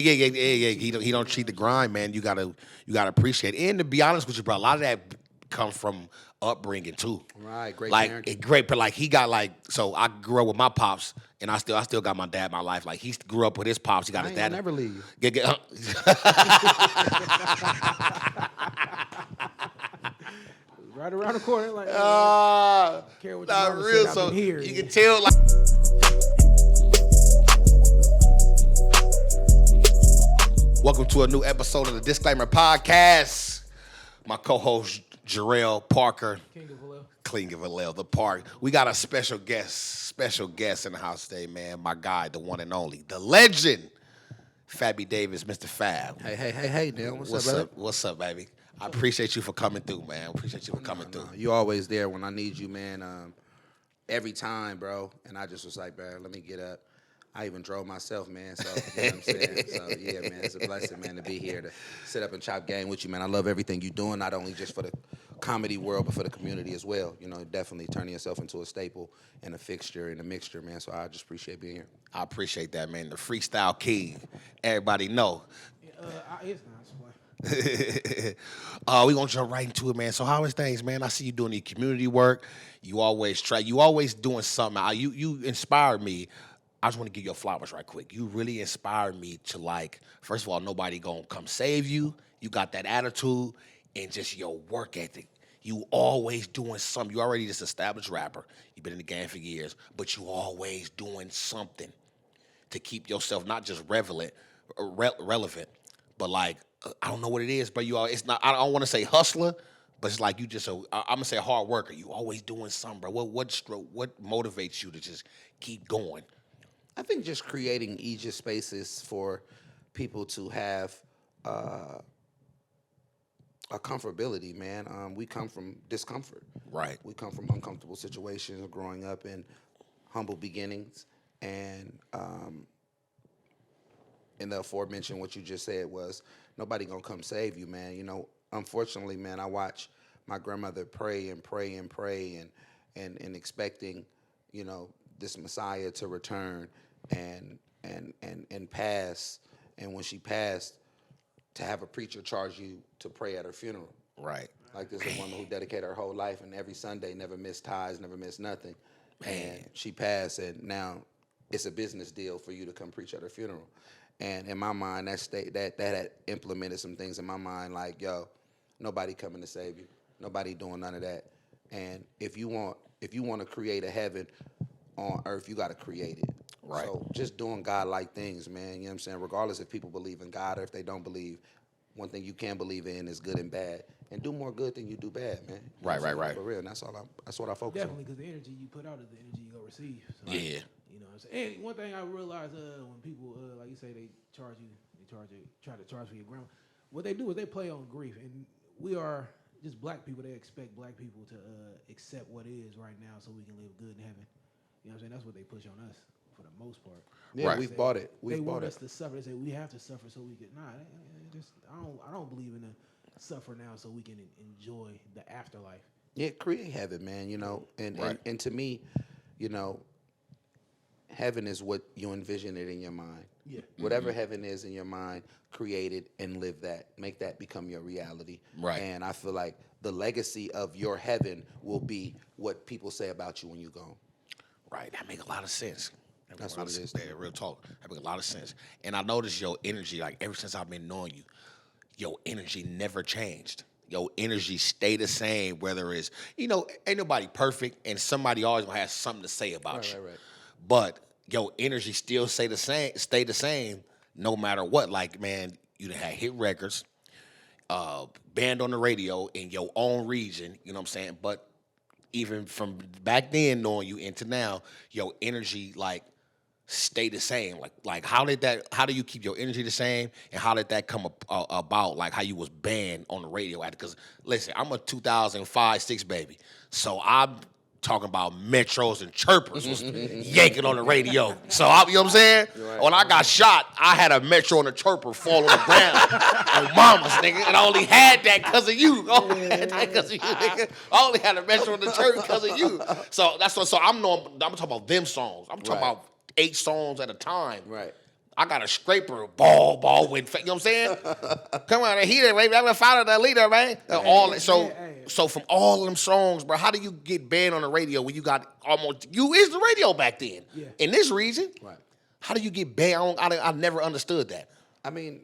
Yeah. He don't cheat the grind, man. You gotta appreciate it. And to be honest with you, bro, a lot of that come from upbringing too. Right, great Like parenting. great, but like he got like so I grew up with my pops, and I still got my dad in my life. Like he grew up with his pops. He got I his ain't gonna dad. never leave you. Right around the corner, like, care what your Not mama real. said, I've So been here. you can tell like. Welcome to a new episode of the Disclaimer Podcast. My co-host Jarrell Parker, King of Vallejo, the Park. We got a special guest in the house today, man. My guy, the one and only, the legend, Fabby Davis, Mr. Fab. Hey, Dan. What's up, brother? What's up, baby? I appreciate you for coming through, man. Appreciate you for coming through. You always there when I need you, man. Every time, bro. And I just was like, bro, let me get up. I even drove myself, man. So, you know what I'm saying? So, yeah, man, it's a blessing, man, to be here to sit up and chop game with you, man. I love everything you're doing, not only just for the comedy world, but for the community as well. You know, definitely turning yourself into a staple and a fixture and a mixture, man. So I just appreciate being here. I appreciate that, man. The freestyle king. Everybody know. It's not. We gonna jump right into it, man. So how is things, man? I see you doing the community work. You always doing something. You inspired me. I just want to give you flowers right quick. You really inspired me to, like, first of all, nobody gonna come save you. You got that attitude and just your work ethic. You always doing something. You already this established rapper. You've been in the game for years, but you always doing something to keep yourself not just relevant, but like I don't know what it is, but it's not. I don't want to say hustler, but it's like you just I'm gonna say hard worker. You always doing something, bro. What motivates you to just keep going? I think just creating easier spaces for people to have a comfortability, man. We come from discomfort. Right. We come from uncomfortable situations, growing up in humble beginnings, and in the aforementioned, what you just said was nobody gonna come save you, man. You know, unfortunately, man, I watch my grandmother pray and expecting, you know, this Messiah to return and pass, and when she passed, to have a preacher charge you to pray at her funeral. Right. Like this is a woman who dedicated her whole life and every Sunday never missed tithes, never missed nothing. Man. And she passed, and now it's a business deal for you to come preach at her funeral. And in my mind, that had implemented some things in my mind, like, yo, nobody coming to save you, nobody doing none of that. And if you want to create a heaven on earth, you got to create it. Right. So just doing God-like things, man. You know what I'm saying? Regardless if people believe in God or if they don't believe, one thing you can believe in is good and bad, and do more good than you do bad, man. Right. For real, and that's what I focus Definitely, on. because the energy you put out is the energy you gonna receive. So, Yeah. You know what I'm saying? And one thing I realized when people, like you say, they try to charge for your grandma. What they do is they play on grief, and we are just black people. They expect black people to accept what is right now, so we can live good in heaven. You know what I'm saying? That's what they push on us for the most part. Yeah, Right. we've bought it. They want us to suffer. They say we have to suffer so we can. I don't believe in the suffer now so we can enjoy the afterlife. Yeah, create heaven, man. You know, Right. and to me, you know, heaven is what you envision it in your mind. Yeah. Whatever heaven is in your mind, create it and live that. Make that become your reality. Right. And I feel like the legacy of your heaven will be what people say about you when you go. Right. That make a lot of sense. That's what it is. Yeah, real talk. That make a lot of sense. And I noticed your energy, like ever since I've been knowing you, your energy never changed. Your energy stay the same, whether it's, you know, ain't nobody perfect, and somebody always gonna have something to say about you. Right. But your energy still stay the same, no matter what. Like, man, you done had hit records, band on the radio in your own region, you know what I'm saying? But even from back then knowing you into now, your energy like stay the same. Like how do you keep your energy the same, and how did that come about? Like how you was banned on the radio at? Because listen, I'm a 2005-6 baby, so I'm talking about metros and chirpers was yanking on the radio. So you know what I'm saying? Right. When I got shot, I had a metro and a chirper fall on the ground on mama's, nigga, and I only had that because of you. I only had that because of you, nigga. I only had a metro and a chirper because of you. So that's what. So I'm talking about them songs. I'm talking Right. about 8 songs at a time. Right. I got a scraper ball with, you know what I'm saying? Come on, he didn't rape. I'm gonna follow the leader, man. So from all of them songs, bro, how do you get banned on the radio when you got you is the radio back then in this region? Right. How do you get banned? I never understood that. I mean,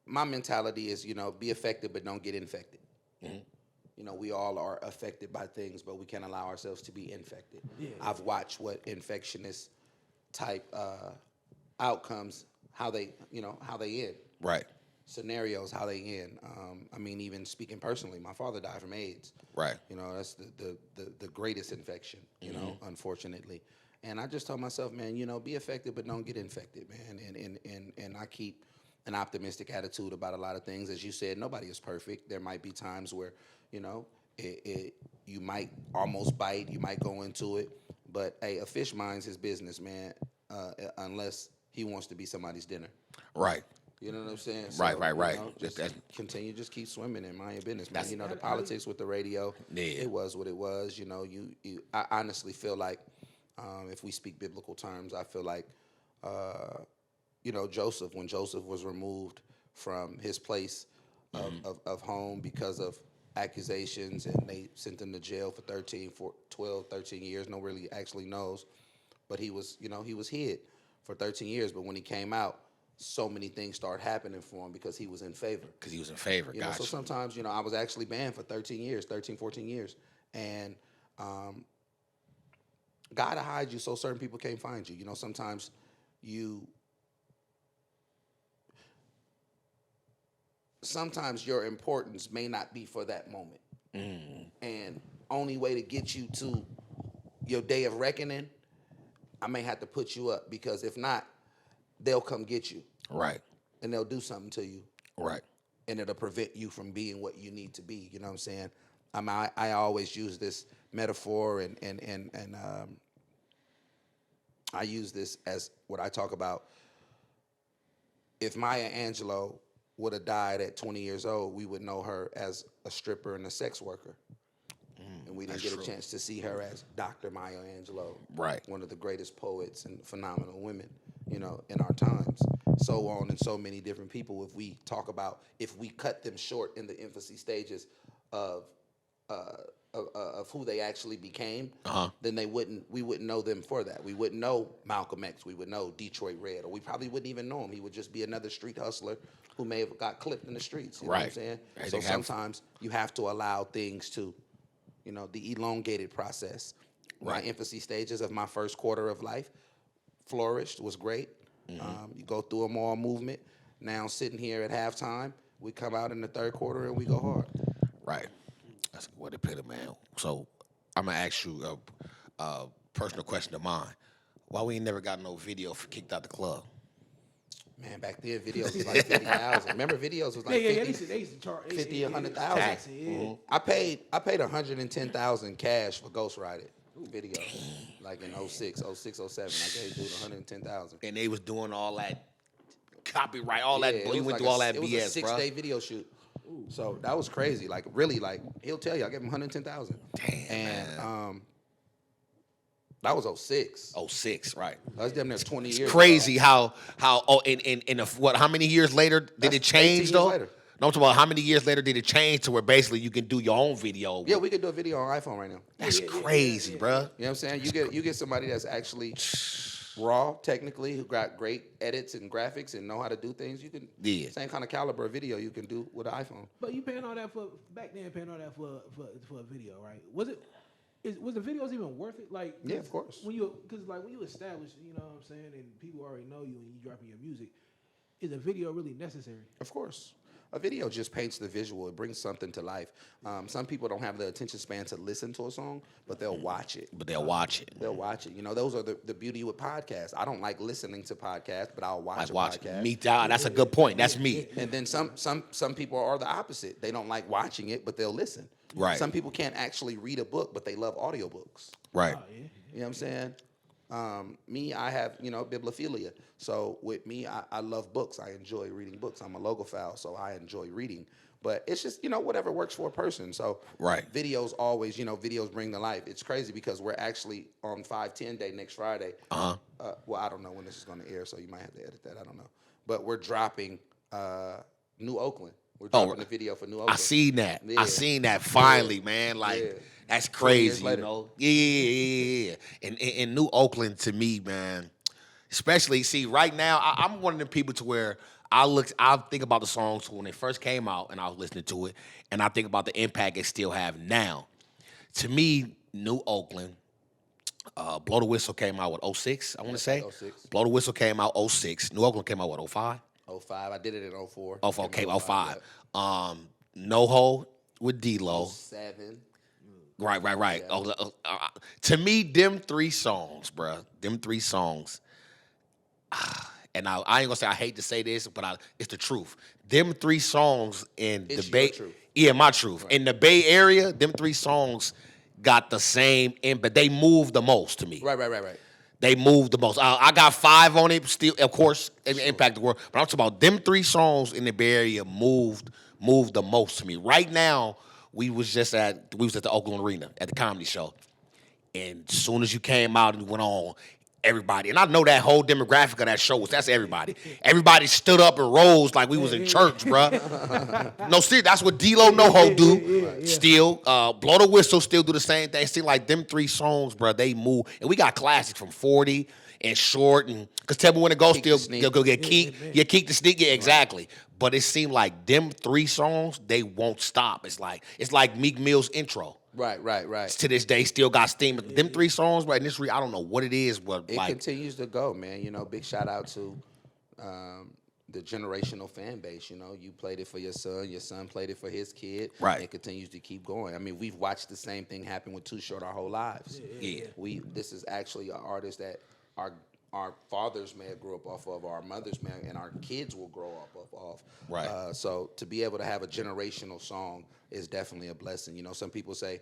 my mentality is, be affected, but don't get infected. Mm-hmm. We all are affected by things, but we can't allow ourselves to be infected. Yeah. I've watched what infectionist type outcomes, how they end. Right. Scenarios, how they end. I mean, even speaking personally, my father died from AIDS. Right. That's the greatest infection, unfortunately. And I just told myself, man, be affected, but don't get infected, man. And I keep an optimistic attitude about a lot of things. As you said, nobody is perfect. There might be times where, you might almost bite, you might go into it. But, hey, a fish minds his business, man, unless he wants to be somebody's dinner. Right. You know what I'm saying? Right. Continue, just keep swimming and mind your business, man. The politics with the radio, it was what it was. I honestly feel like, if we speak biblical terms, I feel like, Joseph, when Joseph was removed from his place of home because of accusations, and they sent him to jail for 13 years. No one really actually knows, but he was hid for 13 years. But when he came out, so many things started happening for him because he was in favor. Gotcha. So sometimes, I was actually banned for 13 years, 14 years. And God will hide you so certain people can't find you. Sometimes sometimes your importance may not be for that moment. And only way to get you to your day of reckoning, I may have to put you up, because if not, they'll come get you. Right. And they'll do something to you. Right. And it'll prevent you from being what you need to be. You know what I'm saying? I always use this metaphor, and I use this as what I talk about. If Maya Angelou would have died at 20 years old, we would know her as a stripper and a sex worker. And we didn't get a chance to see her as Dr. Maya Angelou, right? One of the greatest poets and phenomenal women, in our times. So on and so many different people. If we cut them short in the infancy stages of who they actually became, then we wouldn't know them for that. We wouldn't know Malcolm X. We would know Detroit Red, or we probably wouldn't even know him. He would just be another street hustler who may have got clipped in the streets. You know what I'm saying? So sometimes you have to allow things to, the elongated process. My infancy stages of my first quarter of life flourished, was great. You go through a moral movement. Now sitting here at halftime, we come out in the third quarter and we go hard. Right. That's what it put it, man. So I'm gonna ask you a personal question of mine. Why we ain't never got no video for Kicked Out the Club? Man, back then videos was like 50,000. Remember, videos was like 50, they used to charge 50, 100,000. I paid 110,000 cash for Ghost Rider video, like in 06, 07. I gave dude 110,000. And they was doing all that copyright, all that. You went through all that BS, bro. It was a 6-day video shoot. So that was crazy. Like, really, like, he'll tell you, I gave him 110,000. Damn, and, man. That was 06. 06, right. That's damn near 20 it's years. Crazy how how many years later did it change, though? Later. No, I'm talking about how many years later did it change to where basically you can do your own video? Yeah, we could do a video on iPhone right now. That's crazy, bro. You know what I'm saying? You get somebody that's actually raw, technically, who got great edits and graphics and know how to do things. You can same kind of caliber of video you can do with an iPhone. But you paying all that for back then? Paying all that for a video, right? Was the videos even worth it? Like, yeah, of course. When you establish, you know what I'm saying, and people already know you and you dropping your music, is a video really necessary? Of course. A video just paints the visual. It brings something to life. Some people don't have the attention span to listen to a song, but they'll watch it. They'll watch it. Those are the beauty with podcasts. I don't like listening to podcasts, but I'll watch a podcast. Me, that's a good point. That's me. And then some people are the opposite. They don't like watching it, but they'll listen. Right. Some people can't actually read a book, but they love audiobooks. Right. Oh, yeah. You know what I'm saying? Me, I have, bibliophilia. So with me, I love books. I enjoy reading books. I'm a logophile, so I enjoy reading. But it's just, whatever works for a person. So Right. videos always, videos bring to life. It's crazy because we're actually on 510 Day next Friday. Well, I don't know when this is going to air, so you might have to edit that. I don't know. But we're dropping New Oakland. We're dropping the video for New Oakland. I seen that. Yeah. I seen that finally, man. Like Yeah. that's 20 years crazy, later. Yeah. And New Oakland to me, man. Especially, see, right now, I'm one of the people to where I think about the songs when they first came out, and I was listening to it, and I think about the impact it still have now. To me, New Oakland, Blow the Whistle came out with 06, I want to say. 06. Blow the Whistle came out 06. New Oakland came out with 05. 05. I did it in 04. Oh, okay, In 05. yeah. No Ho with D-Lo. 07. Right. Yeah. To me, them three songs, bruh, and I ain't gonna say I hate to say this, but it's the truth. Them three songs in It's the Bay, your truth. yeah, my truth. Right. In the Bay Area, them three songs got the same, but they moved the most to me. Right. They moved the most. I got 5 on it. Still, of course, it impacted the world. But I'm talking about them 3 songs in the Bay Area moved the most to me. Right now, we was at the Oakland Arena at the comedy show, and as soon as you came out and went on, everybody, and I know that whole demographic of that show that's everybody. Everybody stood up and rose like we was in church, bruh. No, seriously, that's what D-Lo No Ho do. Still, Blow the Whistle still do the same thing. Still, like them 3 songs, bruh, they move, and we got classics from 40 and Short, and because Tell Me When to Go Keek the still Sneak. go get Keek, Keek the Sneak, yeah, exactly. But it seemed like them 3 songs, they won't stop. It's like Meek Mill's intro. Right. To this day, still got steam. But them 3 songs, right? I don't know what it is, but It like, continues to go, man. Big shout out to the generational fan base. You played it for your son played it for his kid. Right. It continues to keep going. I mean, we've watched the same thing happen with Too Short our whole lives. Yeah. This is actually an artist that our fathers may have grew up off of, our mothers may have, and our kids will grow up off. Right. So to be able to have a generational song is definitely a blessing. Some people say,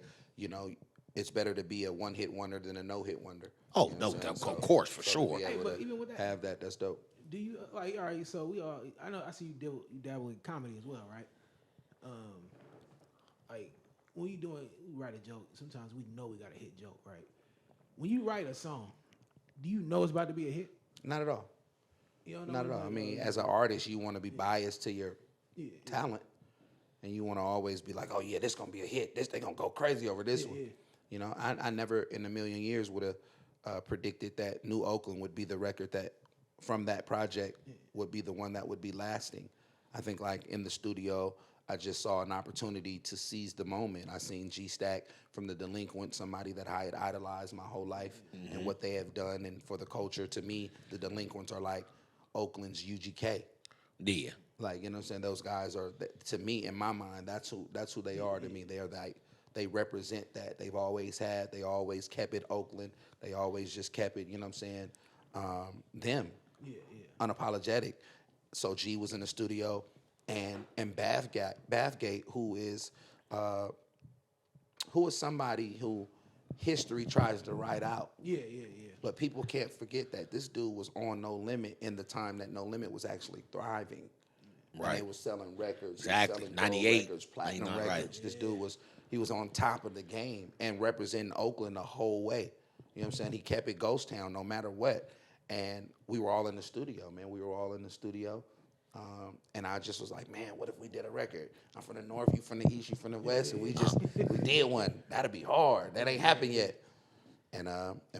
it's better to be a one-hit wonder than a no-hit wonder. Oh, You know no, what I'm saying? of course, for to sure. be Hey, able but to even with that, have that's dope. do you like? All right, so we all. I know. I see you dabble in comedy as well, right? Like when you write a joke. Sometimes we know we got a hit joke, right? When you write a song, do you know it's about to be a hit? Not at all. You don't know Not at all. I mean, as an artist, you want to be biased to your talent, and you want to always be like, "Oh yeah, this gonna be a hit. They gonna go crazy over this one." I never in a million years would have predicted that New Oakland would be the record that from that project would be the one that would be lasting. I think like in the studio, I just saw an opportunity to seize the moment. I seen G Stack from The Delinquent, somebody that I had idolized my whole life, and what they have done, and for the culture. To me, The Delinquents are like Oakland's UGK. Yeah. Like, you know what I'm saying? Those guys are, to me, in my mind, that's who they are to me. They are like, they represent that. They've always had, they always kept it Oakland. They always just kept it, you know what I'm saying, them. Unapologetic. So G was in the studio, and Bathgate, who is somebody who history tries to write out. Yeah. But people can't forget that this dude was on No Limit in the time that No Limit was actually thriving. Right. And they was selling records. Exactly. Selling gold 98, records, platinum 99, records. right. This dude was on top of the game and representing Oakland the whole way. You know what I'm saying? He kept it ghost town no matter what. And we were all in the studio, man. We were all in the studio. And I just was like, man, what if we did a record? I'm from the north, you from the east, you from the west, and we did one. That'd be hard. That ain't happened yet. And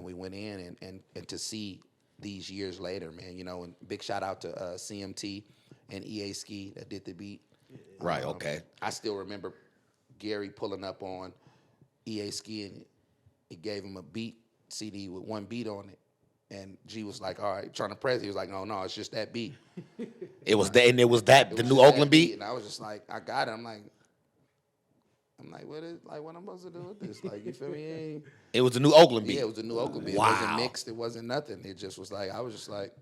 we went in and to see these years later, man, and big shout out to CMT and EA Ski that did the beat. Right, okay. I still remember Gary pulling up on EA Ski, and he gave him a beat CD with one beat on it. And G was like, all right, trying to press. He was like, no, it's just that beat. It was the new just Oakland that beat. And I was just like, I got it. I'm like, what I'm supposed to do with this? Like, you feel me? It was the new Oakland beat. Yeah, it was the new Oakland beat. Wow. It wasn't mixed. It wasn't nothing. It just was like, I was just like,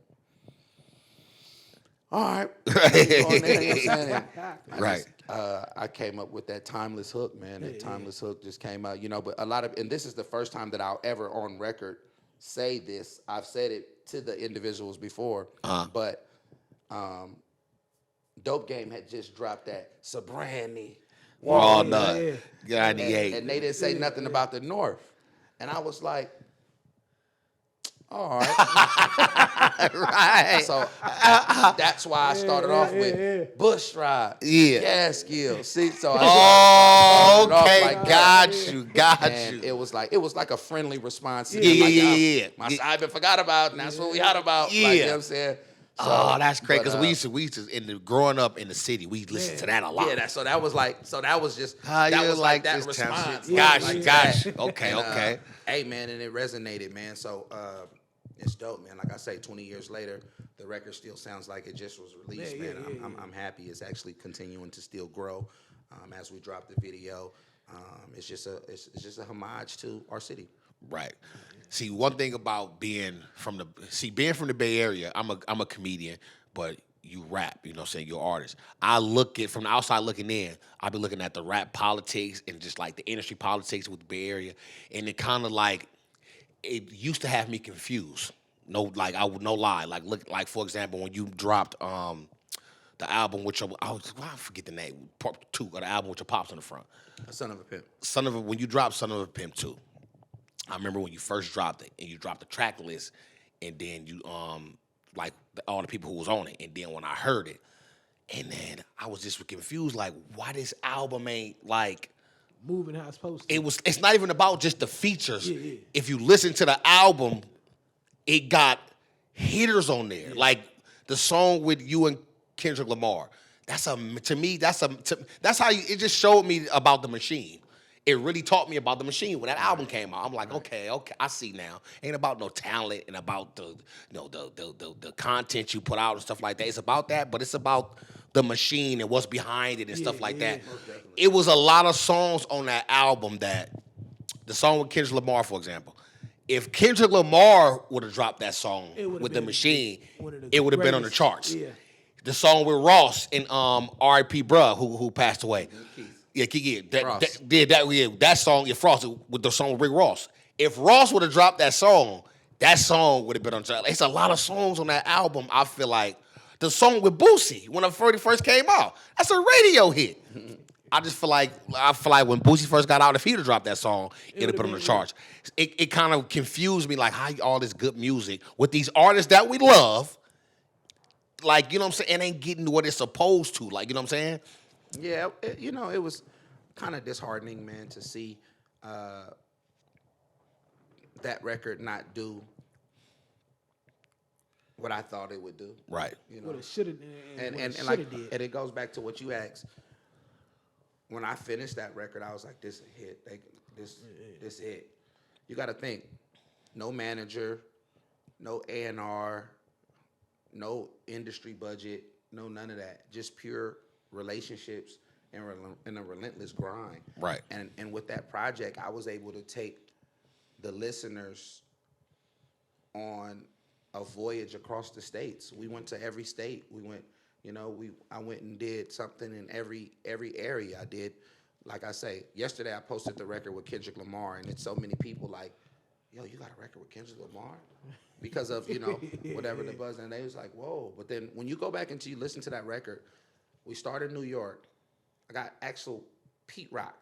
all right. On there, you know what I'm saying? Right. I came up with that timeless hook, man. That timeless hook just came out, but and this is the first time that I'll ever on record say this. I've said it to the individuals before, but Dope Game had just dropped that Sobrani. Walnut, yeah. 98. And they didn't say nothing about the North. And I was like, all right. Right. So that's why I started off with Bush Ride, Yeah. Gas Gill. See, so I Oh, started off okay, like that. got And you. it was like a friendly response to Yeah, them, like, yeah. My side been forgot about, and that's what we had about. Yeah. Like, you know what I'm saying? So, Oh, that's crazy. Because but, we used to growing up in the city, we listened to that a lot. yeah, so that was just How that you was like that this town response. shit? like Gotcha, that. gotcha. Okay, And, okay. Hey man, and it resonated, man. So it's dope, man. Like I say, 20 years later, the record still sounds like it just was released, man. I'm happy it's actually continuing to still grow as we drop the video. It's just a homage to our city. Right. See, one thing about being from the Bay Area, I'm a comedian, but you rap, you know what I'm saying, you're an artist. I look at from the outside looking in, I'll be looking at the rap politics and just like the industry politics with the Bay Area, and it kind of like it used to have me confused. No, like I would no lie. Like look, like for example, when you dropped the album with your I forget the name, part 2 of the album with your pops on the front. Son of a Pimp. When you dropped Son of a Pimp 2. I remember when you first dropped it and you dropped the track list, and then you like all the people who was on it, and then when I heard it, and then I was just confused, like why this album ain't like moving how it's supposed to. It's not even about just the features. Yeah. If you listen to the album, it got hitters on there, like the song with you and Kendrick Lamar. That's how it just showed me about the machine. It really taught me about the machine when that album came out. I'm like, okay, I see now. Ain't about no talent and about the content you put out and stuff like that. It's about that, but it's about the machine and what's behind it and stuff like that. It was a lot of songs on that album that the song with Kendrick Lamar, for example. If Kendrick Lamar would have dropped that song with the machine, it would have been on the charts. Yeah. The song with Ross and R.I.P. Bruh, who passed away. That song, if Frost with the song with Rick Ross. If Ross would have dropped that song would have been on track. It's a lot of songs on that album. I feel like the song with Boosie when it first came out, that's a radio hit. I feel like when Boosie first got out, if he'd have dropped that song, it'd have put on the charts. It kind of confused me, like how all this good music with these artists that we love, like you know what I'm saying, and ain't getting what it's supposed to, like you know what I'm saying. Yeah, it was kind of disheartening, man, to see that record not do what I thought it would do. Right. What it should have And it goes back to what you asked. When I finished that record, I was like, this is a hit. This it. You got to think, no manager, no A&R, no industry budget, no none of that. Just pure relationships and a relentless grind. Right. And with that project, I was able to take the listeners on a voyage across the states. We went to every state. We went, I went and did something in every area. I did, like I say, yesterday I posted the record with Kendrick Lamar, and it's so many people like, yo, you got a record with Kendrick Lamar? Because of, whatever the buzz. And they was like, whoa. But then when you go back and you listen to that record, we started in New York. I got actual Pete Rock,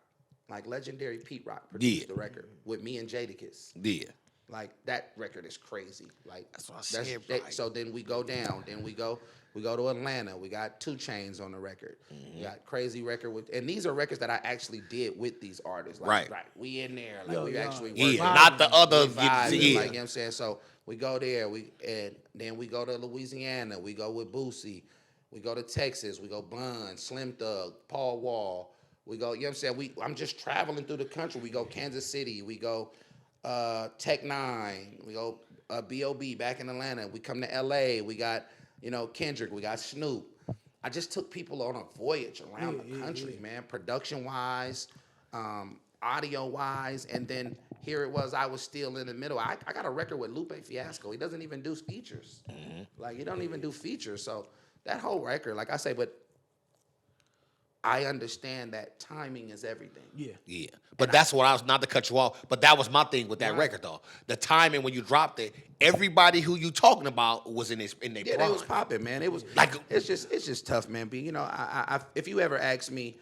like legendary Pete Rock produced the record with me and Jadakiss. Yeah. Like that record is crazy. Like that's what I said. Right. So then we go down. Then we go to Atlanta. We got 2 Chainz on the record. We got crazy record with, and these are records that I actually did with these artists. Like, right. We in there. Like we actually worked. Not the other. Like you know what I'm saying. So we go there. And then we go to Louisiana. We go with Boosie. We go to Texas. We go Bun, Slim Thug, Paul Wall. We go. You know what I'm saying. I'm just traveling through the country. We go Kansas City. We go. Tech Nine, we go B.O.B. back in Atlanta. We come to L.A. We got, Kendrick. We got Snoop. I just took people on a voyage around the country, man, production-wise, audio-wise, and then here it was, I was still in the middle. I got a record with Lupe Fiasco. He doesn't even do features. Mm-hmm. Like, he don't even do features. So that whole record, like I say, but I understand that timing is everything. Yeah. Yeah, but that's what I was, not to cut you off, but that was my thing with that record though. The timing when you dropped it, everybody who you talking about was in their Yeah, prime. they was popping, man. It was Like- it's just tough, man. You know, I if you ever ask me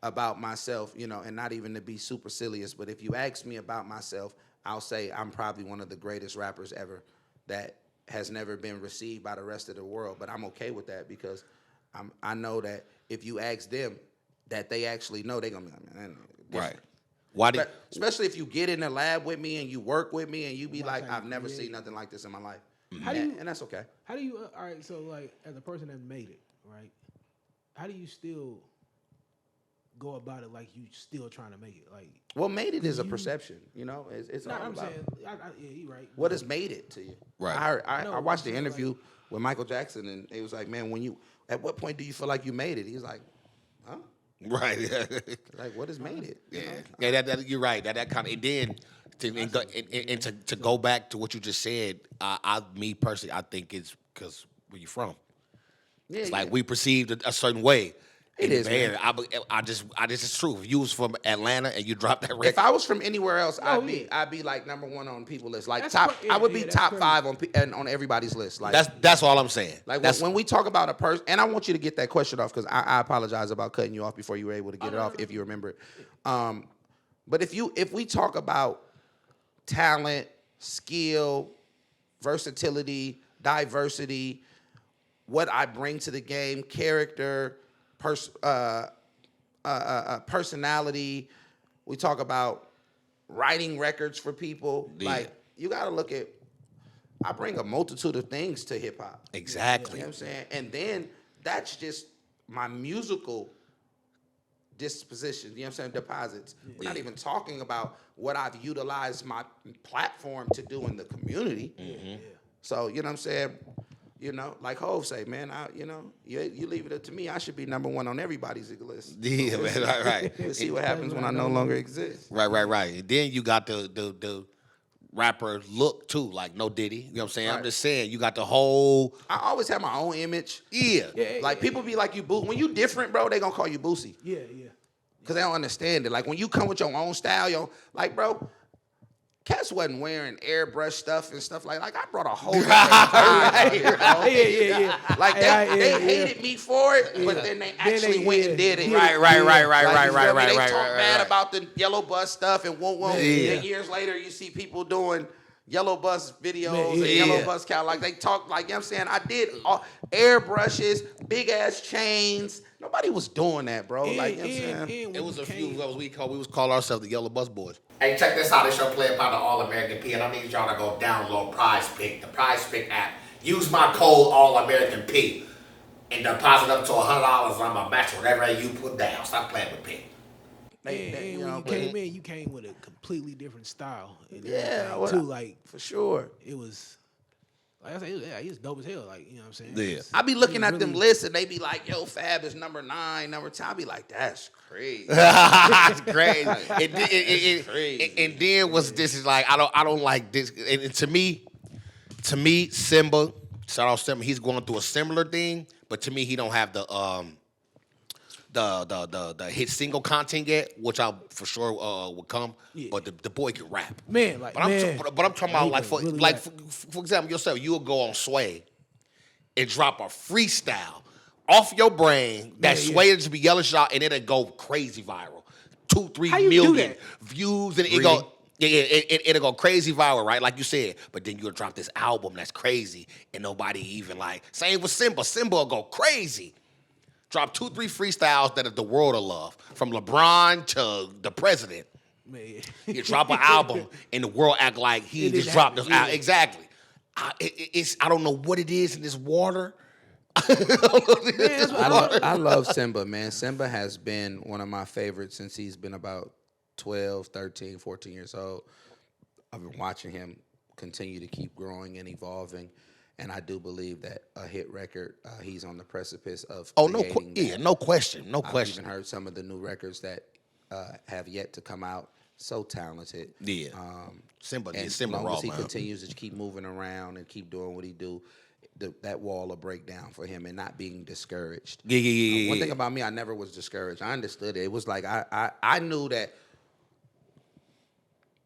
about myself, you know, and not even to be supercilious, but if you ask me about myself, I'll say I'm probably one of the greatest rappers ever that has never been received by the rest of the world. But I'm okay with that because I know that if you ask them, that they actually know, they're gonna be like, man, Right. Why did? especially if you get in the lab with me and you work with me and you be like, I've never seen nothing like this in my life. How do you- and that's okay. How do you? All right. So like, as a person that made it, right? How do you still go about it like you still trying to make it? Like, Well, made it is a perception, you know. It's no, all I'm about saying, yeah, you right. what has made it to you. Right. I watched the interview with Michael Jackson, and it was like, man, at what point do you feel like you made it? He was like, huh? Right. Like, what has made it? You know? Yeah, that you're right. That kind of, and then to go back to what you just said, me personally, I think it's because where you from. Yeah, It's like we perceived a certain way. It is, man. man. I just it's true. If you was from Atlanta and you dropped that record, If I was from anywhere else, Oh, I'd be like number one on people's list. Like That's I would be that's top crazy. 5 on everybody's list. Like that's all I'm saying. Like that's when we talk about a person, and I want you to get that question off because I apologize about cutting you off before you were able to get it off if you remember it. But if we talk about talent, skill, versatility, diversity, what I bring to the game, character, personality, we talk about writing records for people. Yeah. Like you got to look at. I bring a multitude of things to hip hop. exactly. You know what I'm saying? And then that's just my musical disposition, you know what I'm saying, deposits. We're not even talking about what I've utilized my platform to do in the community. So, you know what I'm saying? You know, like Hov say, man, you leave it up to me. I should be number one on everybody's list. Yeah, man, right. We'll see what happens when I no longer exist. Right. And then you got the rapper look too, like No Diddy. You know what I'm saying? I'm Right. just saying, you got the whole I always have my own image. yeah. Like people be like you, boo. When you different, bro, they gonna call you Boosie. Yeah. Because they don't understand it. Like when you come with your own style, like, bro, cats wasn't wearing airbrush stuff and stuff like I brought a whole Yeah. Like they Yeah. hated me for it, but then they actually went and did it. Right. Like, you feel me? They Right. talk bad about the yellow bus stuff and won't. Yeah. And years later, you see people doing yellow bus videos Man, and yeah. yellow bus cow. Like they talk like, you know what I'm saying? I did airbrushes, big ass chains. Nobody was doing that, bro. Like, you know what I'm saying? It was a few that we was call ourselves the Yellow Bus Boys. Hey, check this out. It's your player by the All American P, and I need y'all to go download Prize Pick, the Prize Pick app. Use my code All American P and deposit up to $100. I'm gonna match whatever you put down. Stop playing with P. And when you came in, you came with a completely different style. And Yeah, everything, well, too. Like for sure. it was, like I said, he was dope as hell. Like, you know what I'm saying? Yeah. It's- I be looking it's at them really- lists and they be like, yo, Fab is number 9, number 10. I be like, that's crazy. It's crazy. It's crazy. And then what's this is like I don't like this. And to me, Simba, shout out Simba, he's going through a similar thing, but to me he don't have the hit single content yet, which I for sure will come. Yeah. But the boy can rap. Man, like, But I'm man. talking about He like can for really like rap. for example yourself, you'll go on Sway and drop a freestyle off your brain that Yeah, yeah. Sway will just be yelling shot and it'll go crazy viral. 2-3 How you do million that? views and it'll go crazy viral, right? Like you said. But then you'll drop this album that's crazy and nobody even like. Same with Simba. Simba will go crazy. Drop 2-3 freestyles that the world will love. From LeBron to the president. Man. You drop an album and the world act like he It just didn't dropped this happen, album. yeah. Exactly. I don't know what it is in this water. I love Simba, man. Simba has been one of my favorites since he's been about 12, 13, 14 years old. I've been watching him continue to keep growing and evolving. And I do believe that a hit record, he's on the precipice of creating that. No question. I've even heard some of the new records that have yet to come out. So talented. Yeah. Simba And Simba as long raw, as he man. continues to keep moving around and keep doing what he do, that wall will break down for him and not being discouraged. Yeah. One thing about me, I never was discouraged. I understood it. It was like I knew that,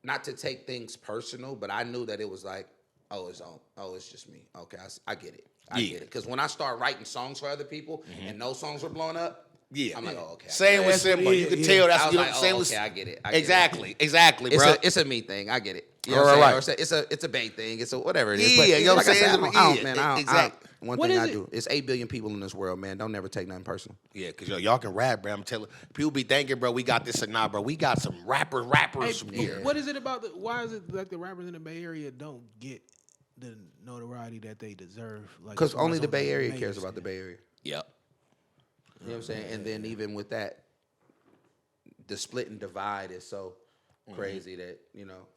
not to take things personal, but I knew that it was like, oh, it's just me. Okay, I get it. I get it. Because when I start writing songs for other people and those songs were blowing up, I'm like, oh, okay. Same with Simba. You can tell that's I was what like, saying. oh, okay, I get it. Exactly, bro. It's a me thing. I get it. You know what I'm saying? Or it's a Bay thing. It's a whatever it is. But you know what I'm saying? exactly. One What thing is I it? do. It's 8 billion people in this world, man. Don't never take nothing personal. Yeah, because y'all can rap, bro. I'm telling people be thinking, bro, we got this or not, bro. We got some rappers from here. What is it about why is it like the rappers in the Bay Area don't get the notoriety that they deserve? Like, Because as far only as the on Bay Area main cares about the scene? Bay Area. Yep. You know what I'm saying? And then even with that, the split and divide is so crazy that, you know,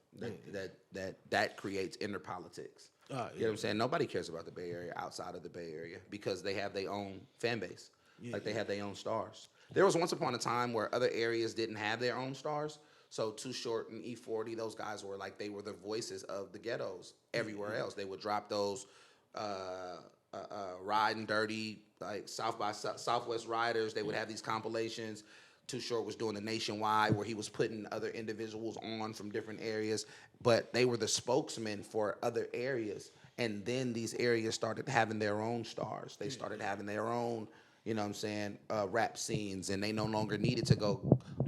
that creates inner politics. You know what I'm saying? Nobody cares about the Bay Area outside of the Bay Area because they have their own fan base. They have their own stars. There was once upon a time where other areas didn't have their own stars. So Too Short and E40, those guys were like, they were the voices of the ghettos everywhere else. They would drop those riding dirty, like Southwest Riders. They would have these compilations. Too Short was doing the nationwide where he was putting other individuals on from different areas, but they were the spokesman for other areas. And then these areas started having their own stars. They started having their own, you know what I'm saying, rap scenes, and they no longer needed to go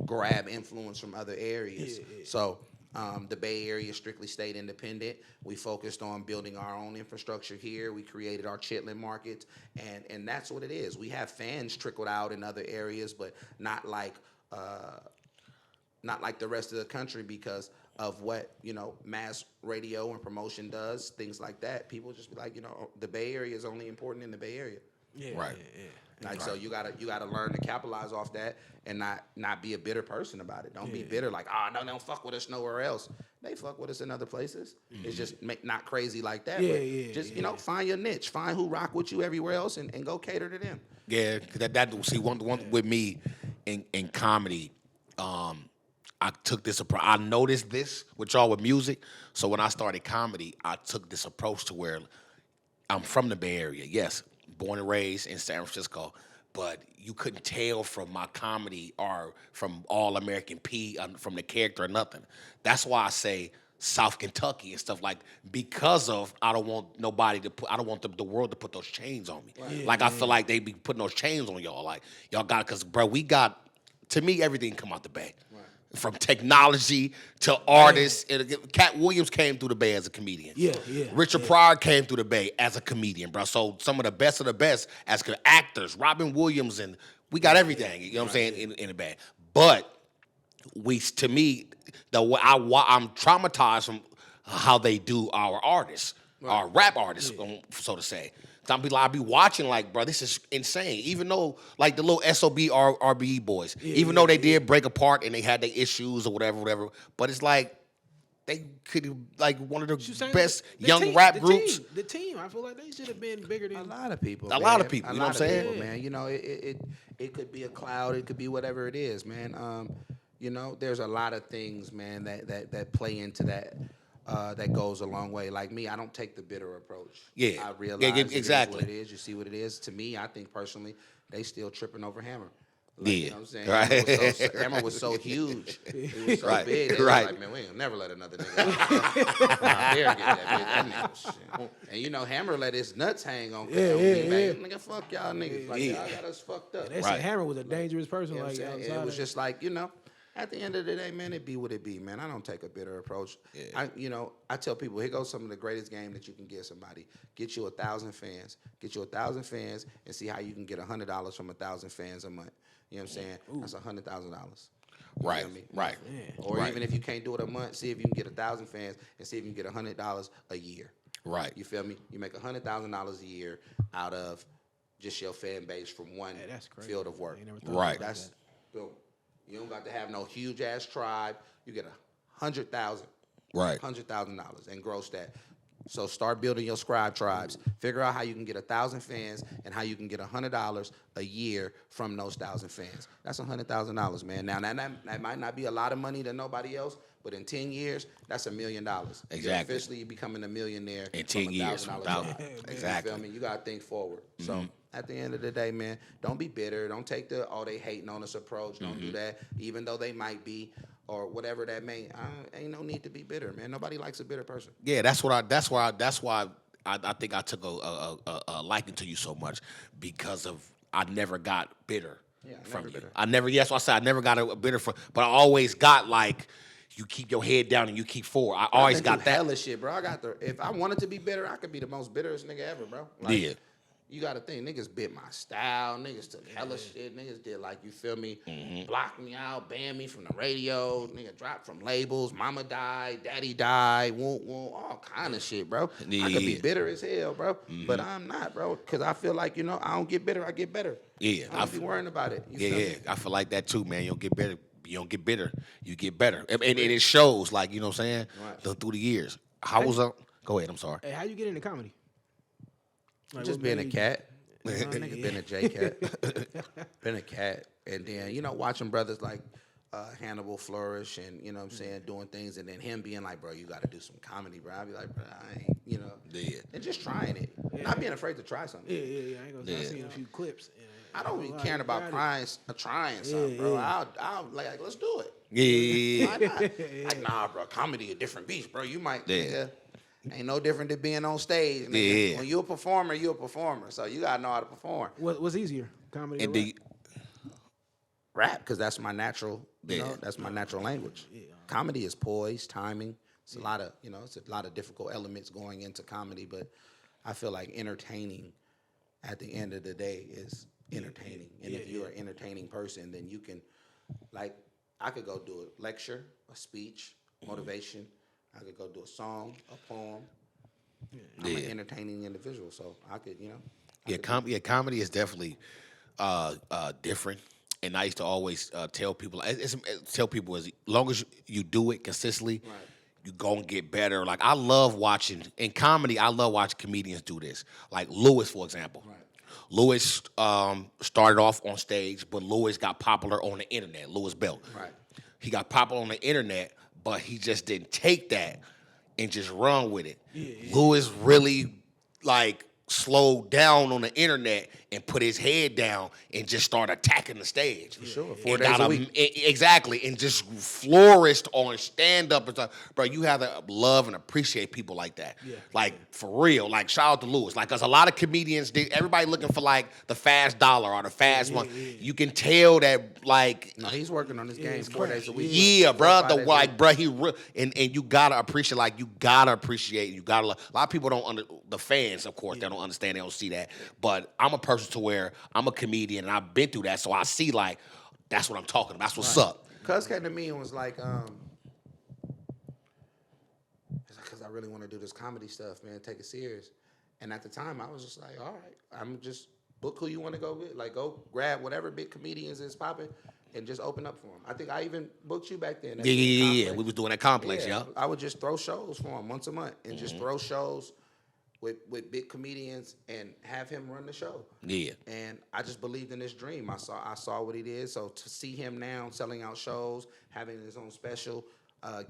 grab influence from other areas. So the Bay Area strictly stayed independent. We focused on building our own infrastructure here. We created our Chitlin market, and that's what it is. We have fans trickled out in other areas, but not like the rest of the country because of what, you know, mass radio and promotion does, things like that. People just be like, you know, the Bay Area is only important in the Bay Area. Like, so you gotta learn to capitalize off that and not be a bitter person about it. Don't be bitter like, no, they don't fuck with us nowhere else. They fuck with us in other places. It's just not crazy like that. Just you know, find your niche, find who rock with you everywhere else, and go cater to them. Yeah, cause see one with me in comedy. I took this approach. I noticed this with y'all with music. So when I started comedy, I took this approach to where I'm from the Bay Area. Yes, born and raised in San Francisco, but you couldn't tell from my comedy or from All American P, from the character or nothing. That's why I say South Kentucky and stuff, like, because of I don't want nobody to put, I don't want the world to put those chains on me. I feel like they be putting those chains on y'all. Like, y'all got, because, bro, we got, to me, everything come out the Bay. From technology to artists. Cat Williams came through the Bay as a comedian. Richard Pryor came through the Bay as a comedian, bro. So some of the best as actors, Robin Williams, and we got everything, you know what I'm saying, in the Bay. But to me, I'm traumatized from how they do our artists, our rap artists, so to say. I be watching like, bro, this is insane. Even though, like, the little SOB RBE boys, even though they did break apart and they had their issues or whatever, but it's like they could, like, one of the best young rap groups. The team, I feel like they should have been bigger than A lot of people. A lot of people, you know what I'm saying? People, man. You know, it could be a cloud, it could be whatever it is, man. You know, there's a lot of things, man, that play into that. That goes a long way. Like me, I don't take the bitter approach. I realize exactly. It is what it is. You see what it is. To me, I think personally, they still tripping over Hammer. Like, you know what I'm saying? Right. Hammer was so huge. He was so big. They was like, man, we ain't never let another nigga dare get that nigga shit. And you know, Hammer let his nuts hang on. Nigga, fuck y'all niggas. Like, y'all got us fucked up. they said Hammer was a dangerous person. You know Like, it was just like, you know, at the end of the day, man, it be what it be, man. I don't take a bitter approach. I tell people, here goes some of the greatest game that you can give somebody. Get you 1,000 fans. Get you 1,000 fans and see how you can get $100 from 1,000 fans a month. You know what I'm saying? That's $100,000. Right. Or even if you can't do it a month, see if you can get 1,000 fans and see if you can get $100 a year. Right. You feel me? You make $100,000 a year out of just your fan base from one field of work. Right. That's boom. You don't got to have no huge ass tribe. You get $100,000. Right. $100,000 and gross that. So start building your scribe tribes. Figure out how you can get 1,000 fans and how you can get $100 a year from those 1,000 fans. That's $100,000, man. Now that might not be a lot of money to nobody else, but in 10 years, that's $1 million. Exactly. You're officially becoming a millionaire In 10 years, $1,000. exactly. You feel me? You gotta think forward. So at the end of the day, man, don't be bitter. Don't take the they hating on us approach. Don't do that, even though they might be. Or whatever that may, ain't no need to be bitter, man. Nobody likes a bitter person. Yeah, that's why I think I took a liking to you so much because of I never got bitter from you. Bitter. That's why I said I never got a bitter from, but I always got like you keep your head down and you keep forward. I always got that. Hella shit, bro. If I wanted to be bitter, I could be the most bitterest nigga ever, bro. Like, Yeah. You gotta think, niggas bit my style, niggas took hella shit, niggas did like, you feel me, blocked me out, banned me from the radio, nigga dropped from labels, mama died, daddy died, all kind of shit, bro. Yeah. I could be bitter as hell, bro, but I'm not, bro, because I feel like, I don't get bitter, I get better. Yeah. I don't be worrying about it. You feel me? I feel like that too, man. You don't get better. You don't get bitter. You get better, and it shows. Like you know what I'm saying. Right. Through the years, how was up? Go ahead. I'm sorry. Hey, how you get into comedy? Like, Just what being a made- cat. nigga, Been a J cat. Been a cat. And then, watching brothers like Hannibal flourish and, you know what I'm saying, doing things. And then him being like, bro, you got to do some comedy, bro. I'd be like, bro, I ain't, Yeah. And just trying it. Not being afraid to try something. Yeah. I ain't gonna say. I seen a few clips. I don't be Like, caring about trying something, bro. I'll like, let's do it. Yeah. Why not? Like, nah, bro, comedy a different beast, bro. You might, nigga, ain't no different than being on stage, nigga. Yeah. When you're a performer, you're a performer. So you gotta know how to perform. What's easier, comedy or And rap? Rap, because that's my natural, that's my natural language. Comedy is poise, timing. It's a lot of, it's a lot of difficult elements going into comedy, but I feel like entertaining at the end of the day is entertaining. And if you're an entertaining person, then you can, like, I could go do a lecture, a speech, motivation. I could go do a song, a poem. I'm an entertaining individual, so I could, Comedy is definitely different. And I used to always tell people, as long as you do it consistently, you gonna get better. Like I love watching in comedy. I love watching comedians do this. Like Lewis, for example. Right. Lewis started off on stage, but Lewis got popular on the internet. Lewis Belt. Right. He got popular on the internet, but he just didn't take that and just run with it. Lewis really slowed down on the internet and put his head down and just started attacking the stage. For sure. 4 And days got a week. Exactly. And just flourished on stand-up and stuff. Bro, you have to love and appreciate people like that. Yeah. Like, for real. Like, shout out to Lewis. Like, because a lot of comedians, everybody looking for, the fast dollar or the fast one. You can tell that, No, he's working on this game it's 4 days a week. yeah, 4 or bro. 5 days a week. Bro, and you gotta appreciate. You gotta. A lot of people don't the fans, of course, they don't understand. They don't see that. But I'm a person to where I'm a comedian and I've been through that, so I see that's what I'm talking about. That's what's up. Cuz came to me and was like, because I really want to do this comedy stuff, man. Take it serious. And at the time, I was just like, all right, I'm just book who you want to go with. Like, go grab whatever big comedians is popping and just open up for them. I think I even booked you back then. Yeah. We was doing that complex, yeah. I would just throw shows for him once a month and just throw shows with big comedians and have him run the show. Yeah. And I just believed in this dream. I saw what he did. So to see him now selling out shows, having his own special,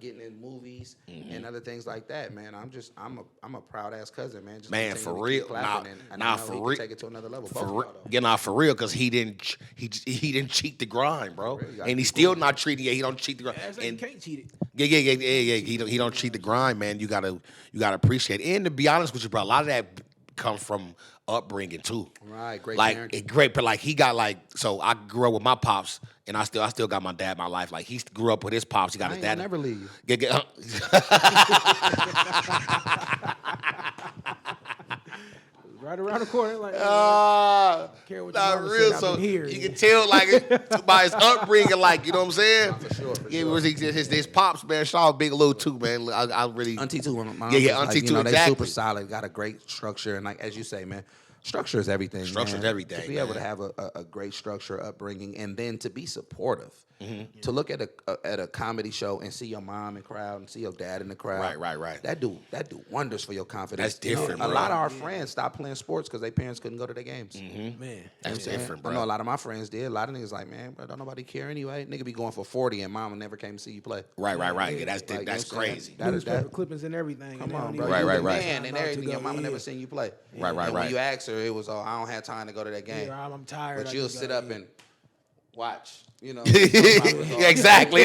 getting in movies and other things like that, man. I'm a proud ass cousin, man. Just Man, continue for to keep real. clapping and I know he can take it to another level. For real, because he didn't cheat the grind, bro. real, you gotta And he's be still not treating it. He don't cheat the grind. That's like you can't cheat it. Yeah. He don't cheat the grind, man. You gotta appreciate it. And to be honest with you, bro, a lot of that comes from upbringing too. Right, great parenting. Great, but he got so I grew up with my pops, and I still got my dad in my life. Like he grew up with his pops. He got his dad. I'll never leave you. Right around the corner, like care what your Not mama real. said, I've So been here. you can tell by his upbringing, you know what I'm saying? For sure. Yeah, it was his pops, man. Shout out Big Lou too, man. I really Auntie too. My Yeah, uncles, Auntie too, They exactly. super solid. Got a great structure, and as you say, man, Structure is everything. Structure is man. everything, To be able to man. have a great structure upbringing, and then to be supportive. Mm-hmm. To look at a comedy show and see your mom in the crowd and see your dad in the crowd. Right. That do wonders for your confidence. That's different, A bro. lot of our friends stopped playing sports because their parents couldn't go to their games. Mm-hmm. Man, That's different, bro. I know a lot of my friends did. A lot of niggas like, man, bro, don't nobody care anyway. Nigga be going for 40 and mama never came to see you play. Right. Yeah, that's Like, you know that's what I'm saying? crazy. That is newspaper that. clippings and everything. Come and they on, don't bro. even You Right, the right. man time and out to everything. go, Your mama yeah. never seen you play. Right. And when you asked her, it was, oh, I don't have time to go to that game. Yeah, I'm tired. But I you'll just sit gotta up eat. and watch. You know. Yeah, exactly.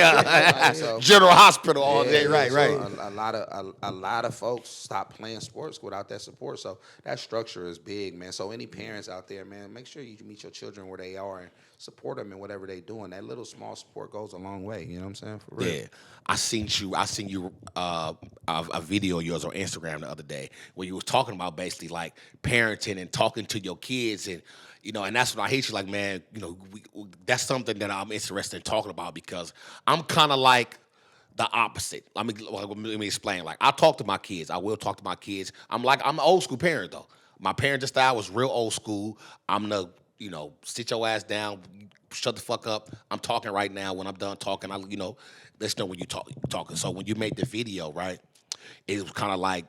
So- General Hospital all day. Yeah, Right. so a lot of folks stop playing sports without that support. So that structure is big, man. So any parents out there, man, make sure you meet your children where they are and support them in whatever they're doing. That little small support goes a long way. You know what I'm saying? For real. Yeah, I seen you a video of yours on Instagram the other day where you was talking about basically like parenting and talking to your kids and and that's what I hate you like, man, that's something that I'm interested in talking about because I'm kind of like the opposite. Let me explain. Like I talk to my kids. I will talk to my kids. I'm an old school parent though. My parenting style was real old school. I'm the sit your ass down, shut the fuck up. I'm talking right now. When I'm done talking, let's know when you talking. So when you made the video, right, it was kind of like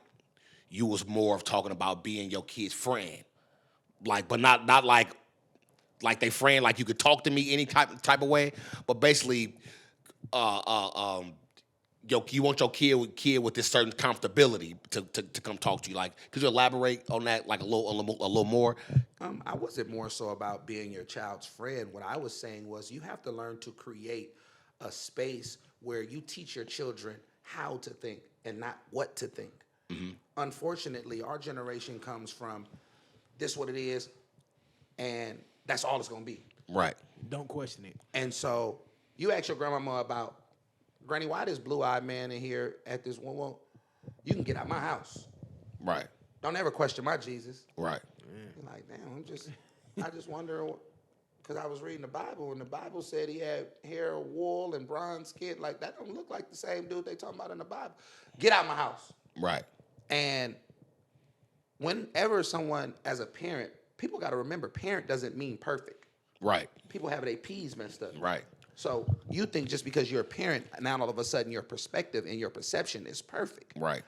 you was more of talking about being your kid's friend, like, but not like they friend, like you could talk to me any type of way, but basically, you want your kid with this certain comfortability to come talk to you. Like, could you elaborate on that like a little more? I wasn't more so about being your child's friend. What I was saying was you have to learn to create a space where you teach your children how to think and not what to think. Mm-hmm. Unfortunately, our generation comes from this what it is, and that's all it's gonna be. Right. Don't question it. And so you ask your grandmama about, Granny, why this blue-eyed man in here at this one? Well, you can get out my house. Right. Don't ever question my Jesus. Right. You're like, damn, I just wonder, because I was reading the Bible, and the Bible said he had hair of wool and bronze skin. Like, that don't look like the same dude they talking about in the Bible. Get out my house. Right. And whenever someone, as a parent, people got to remember, parent doesn't mean perfect. Right. People have their P's messed up. Right. So you think just because you're a parent, now all of a sudden your perspective and your perception is perfect. Right.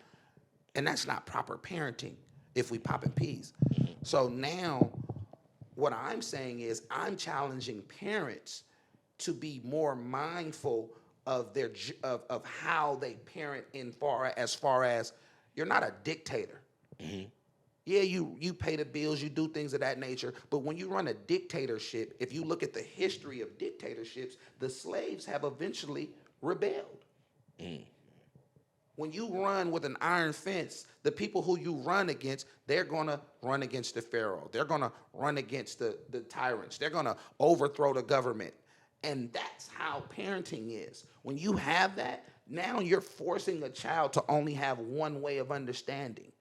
And that's not proper parenting if we popping peas. So now what I'm saying is I'm challenging parents to be more mindful of their of how they parent as far as you're not a dictator. Mm-hmm. Yeah, you pay the bills, you do things of that nature, but when you run a dictatorship, if you look at the history of dictatorships, the slaves have eventually rebelled. Mm. When you run with an iron fence, the people who you run against, they're going to run against the pharaoh. They're going to run against the tyrants. They're going to overthrow the government. And that's how parenting is. When you have that, now you're forcing a child to only have one way of understanding.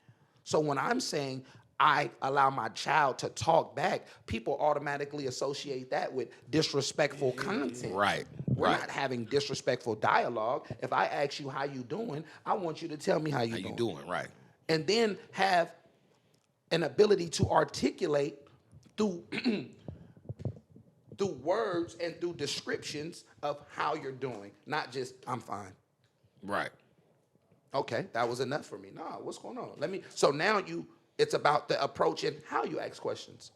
So when I'm saying I allow my child to talk back, people automatically associate that with disrespectful content. Right. We're not having disrespectful dialogue. If I ask you how you doing, I want you to tell me how you doing. Right. And then have an ability to articulate through through words and through descriptions of how you're doing, not just I'm fine. Right. Okay, that was enough for me. Nah, what's going on? So now it's about the approach and how you ask questions.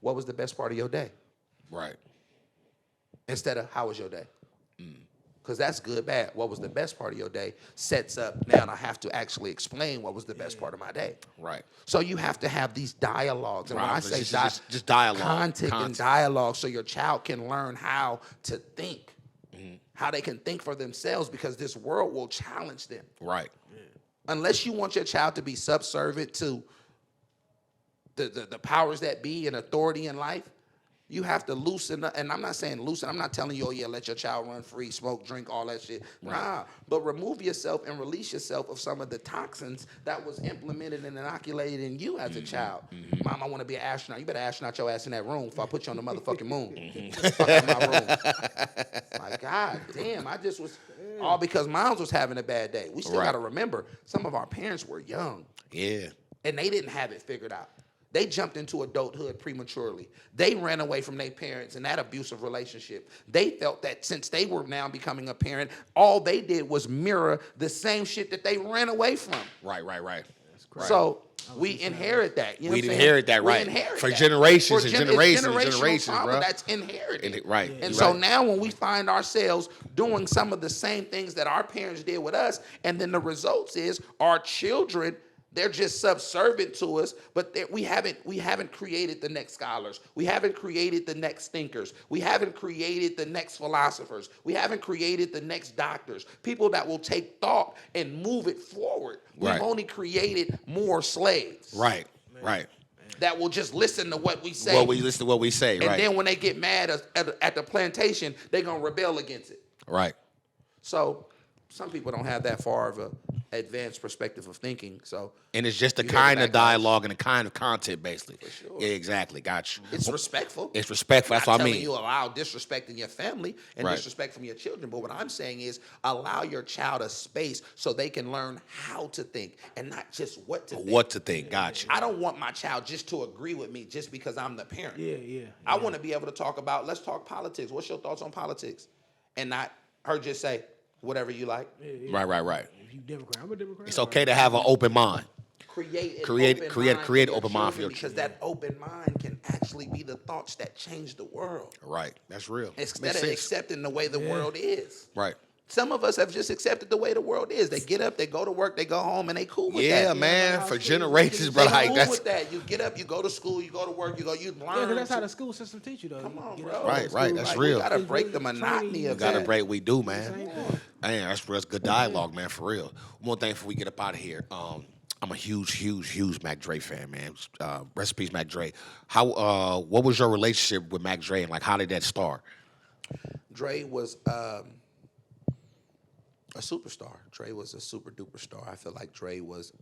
What was the best part of your day? Right. Instead of how was your day? Because that's good, bad. What was the best part of your day sets up now I have to actually explain what was the best part of my day. Right. So you have to have these dialogues. And Right. when I say just dialogue. content and dialogue, so your child can learn how to think, how they can think for themselves, because this world will challenge them. Right. Unless you want your child to be subservient to the powers that be and authority in life, you have to loosen up. And I'm not saying loosen. I'm not telling you, oh, yeah, let your child run free, smoke, drink, all that shit. Right. Nah, but remove yourself and release yourself of some of the toxins that was implemented and inoculated in you as a child. Mom, I want to be an astronaut. You better astronaut your ass in that room before I put you on the motherfucking moon. Fuck out my room. My God damn, I just was, all because moms was having a bad day. We still got to remember, some of our parents were young. Yeah. And they didn't have it figured out. They jumped into adulthood prematurely. They ran away from their parents in that abusive relationship. They felt that since they were now becoming a parent, all they did was mirror the same shit that they ran away from. Right. So we inherit that. You know We what I'm saying? inherit that, right. We inherit For that. generations and it's generations and generational generations, trauma bro. that's inherited. Right. And You're so right. now when we find ourselves doing some of the same things that our parents did with us, and then the results is our children, they're just subservient to us, but we haven't created the next scholars. We haven't created the next thinkers. We haven't created the next philosophers. We haven't created the next doctors. People that will take thought and move it forward. Right. We've only created more slaves. Right. That will just listen to what we say. Listen to what we say, and right. then when they get mad at the plantation, they're going to rebel against it. Right. So some people don't have that far of a advanced perspective of thinking. So And it's just the you hear the kind of backlash. dialogue and the kind of content, basically. For sure. Yeah, exactly. Got you. It's respectful. It's respectful. That's Not what I telling mean. you allow disrespect in your family and Right. disrespect from your children. But what I'm saying is allow your child a space so they can learn how to think and not just what to think. What to think. Got you. I don't want my child just to agree with me just because I'm the parent. Yeah. I want to be able to talk about, let's talk politics. What's your thoughts on politics? And not her just say, whatever you like. Yeah. Right. If you Democrat, I'm a Democrat. It's okay to have an open mind. Create an Create your open mind for your children, because children. that open mind can actually be the thoughts that change the world. Right. That's real. Instead Makes of sense. accepting the way the world is. Right. Some of us have just accepted the way the world is. They get up, they go to work, they go home, and they cool with Yeah, that. man. like For how generations, schools- bro. They Like cool that's with that. You get up, you go to school, you go to work, you Yeah, learn. because that's how to- the school system teach you, though. Come You on, get bro. up, Right, go to right, school, that's like, real. We gotta it's break really the monotony training of you. gotta that. break. We do, Same man. thing. Man, that's good dialogue, man. For real. One more thing before we get up out of here. I'm a huge Mac Dre fan, man. Rest in peace, Mac Dre. What was your relationship with Mac Dre, and like how did that start? Dre was a superstar. Dre was a super duper star. I feel like Dre was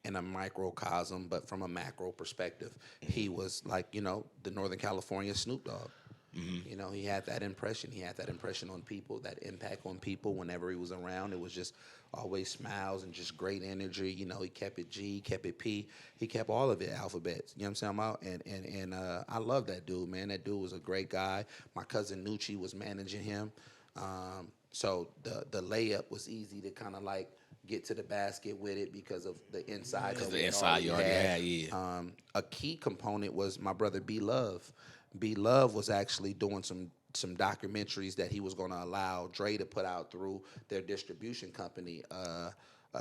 in a microcosm, but from a macro perspective, he was like, the Northern California Snoop Dogg. He had that impression. He had that impression on people, that impact on people whenever he was around. It was just always smiles and just great energy. He kept it G, kept it P. He kept all of it alphabets. You know what I'm saying? And I love that dude, man. That dude was a great guy. My cousin Nucci was managing him. So the layup was easy to kind of like get to the basket with it because of the inside. Because that the we inside you already had, yeah. A key component was my brother B Love. B Love was actually doing some documentaries that he was going to allow Dre to put out through their distribution company.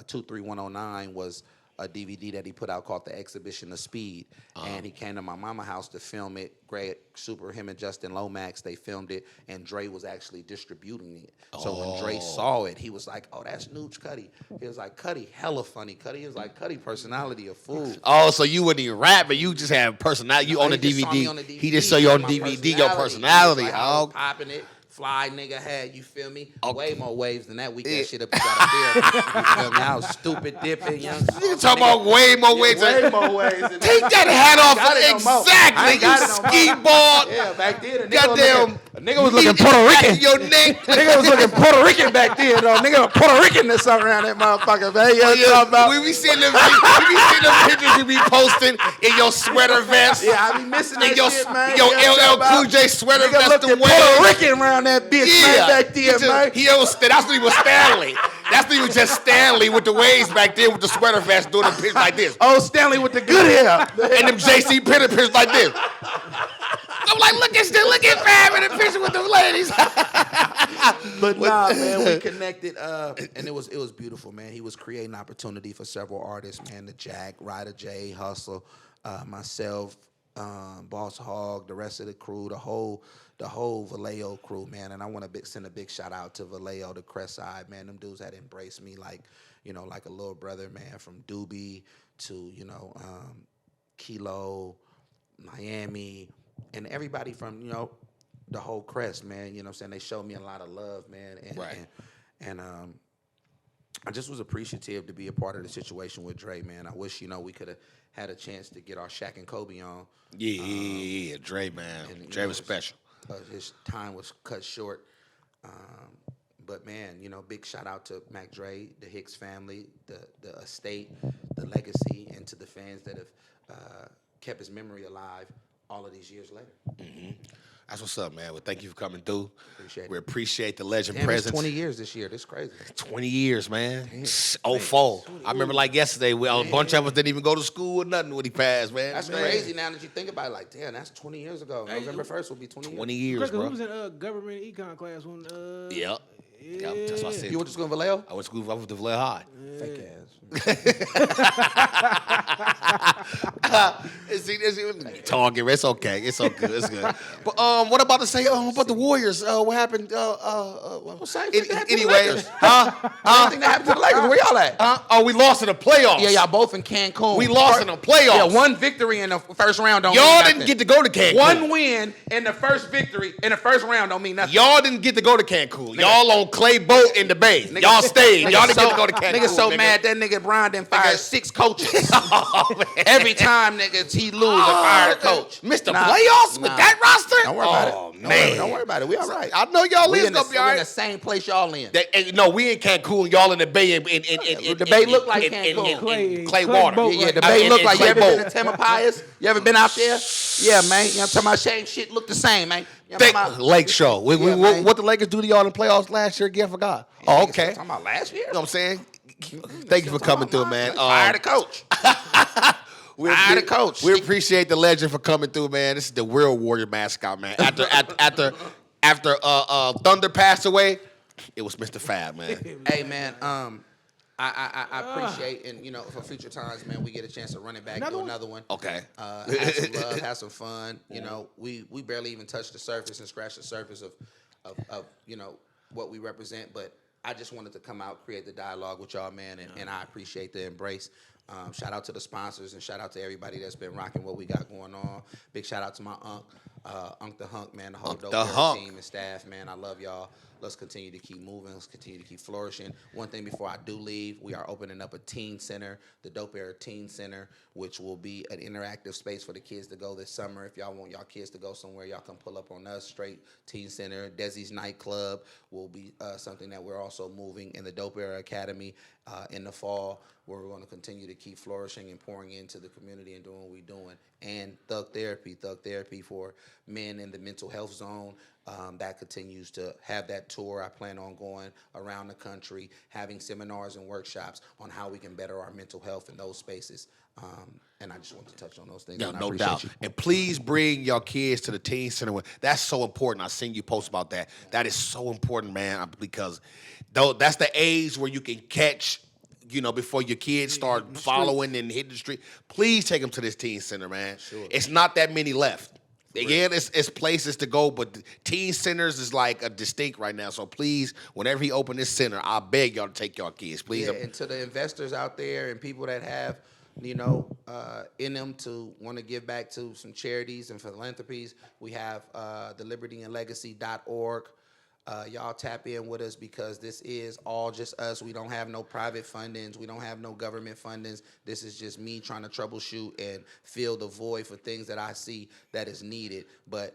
23109 was a DVD that he put out called The Exhibition of Speed. And he came to my mama house to film it. Great Super, him and Justin Lomax, they filmed it, and Dre was actually distributing it. So when Dre saw it, he was like, oh, that's Nooch Cuddy. He was like, Cuddy, hella funny. Cuddy is like, Cuddy personality of fool. Oh, so you wouldn't even rap, but you just have personality. You No, on the he just saw me DVD. on the DVD. He just saw you on My DVD, your He personality. was like, I was Oh, popping it. Fly nigga had, you feel me? Okay. Way more waves than that. We Yeah. that shit up got up there. You feel me? I was stupid dipping, young. you talking about way more ways. Way more waves than Take that hat I off. got it no more. I Exactly. ain't got it You no more. ski ball. Yeah, back then, Goddamn. a nigga was looking Puerto Rican. Your neck. Nigga was looking Puerto Rican back then, though. Nigga was Puerto Rican or something around that motherfucker, man. You know what I'm talking about? We be seeing them pictures you be posting in your sweater vest. Yeah, I be missing that In your, shit, man. your You know what I'm LL Cool J sweater Nigga vest looking and Puerto waves. Rican around that bitch, man, back then, man. That's when he was Stanley. That's when he was just Stanley with the waves back then with the sweater vest doing a pitch like this. Oh, Stanley with the good hair. And them JC Penner pitch like this. I'm like, look at Fab in the picture with the ladies. But nah, man, we connected, and it was beautiful, man. He was creating opportunity for several artists, man. The Jack, Ryder J, Hustle, myself, Boss Hog, the rest of the crew, the whole Vallejo crew, man. And I want to send a big shout out to Vallejo, the Crest Side, man. Them dudes had embraced me like a little brother, man. From Doobie to Kilo, Miami, and everybody from the whole Crest, man. You know what I'm saying? They showed me a lot of love, man. And, Right. And I just was appreciative to be a part of the situation with Dre, man. I wish, we could have had a chance to get our Shaq and Kobe on. Yeah, Dre, man. And, Dre was special. His time was cut short. But, man, big shout out to Mac Dre, the Hicks family, the estate, the legacy, and to the fans that have kept his memory alive all of these years later. That's what's up, man. Well, thank you for coming through. Appreciate it. We appreciate the legend Damn, presence. it's 20 years this year. This is crazy. 20 years, man. 04. I remember like yesterday, a bunch of us didn't even go to school or nothing when he passed, man. That's crazy now that you think about it. Like, damn, that's 20 years ago. November 1st will be 20 years. 20 years, Chris, bro. we was in government econ class when. Yep. Yep, that's what I said. You went to school in Vallejo? I went to school. I went to Vallejo High. Fake ass. Talking, it's okay. It's all good. It's good. But what about to say? About the Warriors? What happened? Same thing that happened to the Anyway, Lakers. Same thing that happened to the Lakers. Where y'all at? Oh, we lost in the playoffs. Yeah, y'all both in Cancun. We lost in the playoffs. Yeah, one victory in the first round don't mean Y'all nothing. didn't get to go to Cancun. One win in the first victory in the first round don't mean nothing. Y'all didn't get to go to Cancun. Y'all on clay boat in the bay. Y'all stayed. Y'all didn't get to go to Cancun. Niggas so mad that nigga Brian done fired 6 coaches. Every time niggas he lose a fire coach. Mr. Playoffs with that roster? Don't worry about it. Oh, man. Don't worry about it. We all right. I know y'all We lives in the, gonna be all we in the right. same place y'all in. No, we in Cancun. Y'all in the bay. The bay look like Cancun. Clay water. boat. Yeah, the Right. bay look like you clay ever boat. been to Tamalpais? You ever been out there? Yeah, man. You know what I'm talking about? Same shit look the same, man. You know what I'm talking about? Lake Show. Yeah, man. What the Lakers do to y'all in the playoffs last year again? I forgot. Oh, Niggas okay. Talking about last year? You know what I'm saying? Thank you for coming through, man. Fire the coach. We Fire the coach. We appreciate the legend for coming through, man. This is the real Warrior mascot, man. After Thunder passed away, it was Mr. Fab, man. Hey, man. I appreciate, and you know, for future times, man, we get a chance to run it back, do another one. Okay. Have some love, have some fun. You know, we barely even touched the surface and scratched the surface of you know what we represent. But I just wanted to come out, create the dialogue with y'all, man, and I appreciate the embrace. Shout out to the sponsors and shout out to everybody that's been rocking what we got going on. Big shout out to my Unc the Hunk, man, the whole Dope Era team and staff, man. I love y'all. Let's continue to keep moving. Let's continue to keep flourishing. One thing before I do leave, we are opening up a teen center, the Dope Era Teen Center, which will be an interactive space for the kids to go this summer. If y'all want y'all kids to go somewhere, y'all can pull up on us. Straight Teen Center. Desi's Nightclub will be something that we're also moving in the Dope Era Academy in the fall, where we're going to continue to keep flourishing and pouring into the community and doing what we're doing. And Thug Therapy for men in the mental health zone. That continues to have that tour. I plan on going around the country, having seminars and workshops on how we can better our mental health in those spaces. And I just want to touch on those things. No, and I no appreciate doubt. you. And please bring your kids to the teen center. That's so important. I seen you post about that. That is so important, man, because that's the age where you can catch, you know, before your kids start following and hitting the street. Please take them to this teen center, man. Sure. It's not that many left. Yeah, it's places to go, but teen centers is like a distinct right now. So please, whenever he open this center, I beg y'all to take your kids, please. Yeah, and to the investors out there and people that have, you know, in them to want to give back to some charities and philanthropies, we have the libertyandlegacy.org. Y'all tap in with us because this is all just us. We don't have no private fundings. We don't have no government fundings. This is just me trying to troubleshoot and fill the void for things that I see that is needed. But